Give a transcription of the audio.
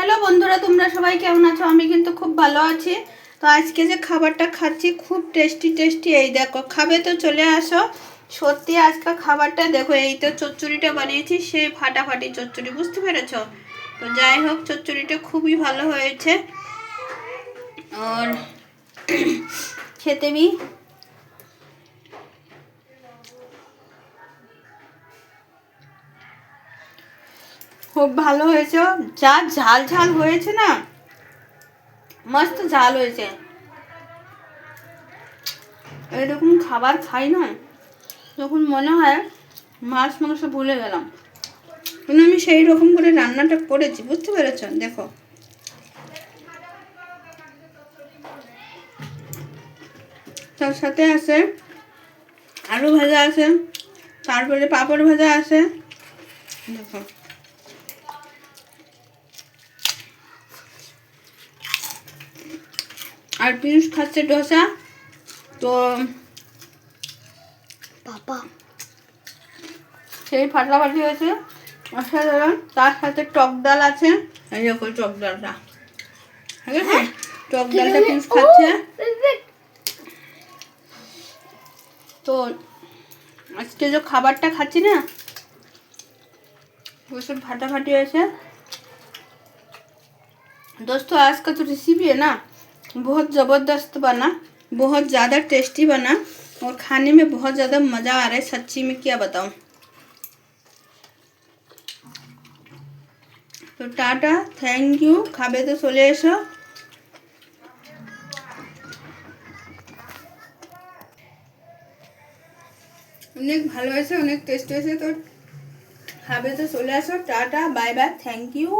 Hello বন্ধুরা, তোমরা সবাই কেমন আছো? আমি কিন্তু খুব ভালো আছি। তো আজকে যে খাবারটা খাচ্ছি খুব টেস্টি টেস্টি। এই দেখো, খাবে তো চলে আসো। সত্যি আজকে খাবারটা দেখো, এই তো চচ্চড়িটা বানিয়েছি, সেই ফাটাফাটি চচ্চড়ি, বুঝতে পেরেছো? তো যাই হোক, চচ্চড়িটা খুবই ভালো হয়েছে। আর খেতে বি খুব ভালো হয়েছে। যা ঝাল ঝাল হয়েছে না, মস্ত ঝাল হয়েছে। এরকম খাবার খাই না, যখন মনে হয় মাছ মাংস ভুলে গেলাম, কিন্তু আমি সেই রকম করে রান্নাটা করেছি, বুঝতে পেরেছ? দেখো, তার সাথে আছে আলু ভাজা আছে, তারপরে পাঁপড় ভাজা আছে। দেখো, আর পিয়ুষ খাচ্ছে ডোসা। তো বাবা, সেই ফাটাফাটি হয়েছে, অসাধারণ। তার সাথে টক ডাল আছে, এই দেখো টক ডালটা, ঠিক আছে? টক ডালটা পিয়ুষ খাচ্ছে। তো আজকে যে খাবারটা খাচ্ছি না, वो सब फाटाफाटी ऐसे। दोस्तों, आज का जो रेसिपी है ना, बहुत ज़बरदस्त बना, बहुत ज़्यादा टेस्टी बना, और खाने में बहुत ज़्यादा मज़ा आ रहा है, सच्ची में क्या बताऊँ। तो टाटा, थैंक यू। खाबे तो चले एसो। অনেক ভালো হয়েছে, অনেক টেস্ট হয়েছে। তো খাবে তো চলে আসো। Tata, bye bye, thank you.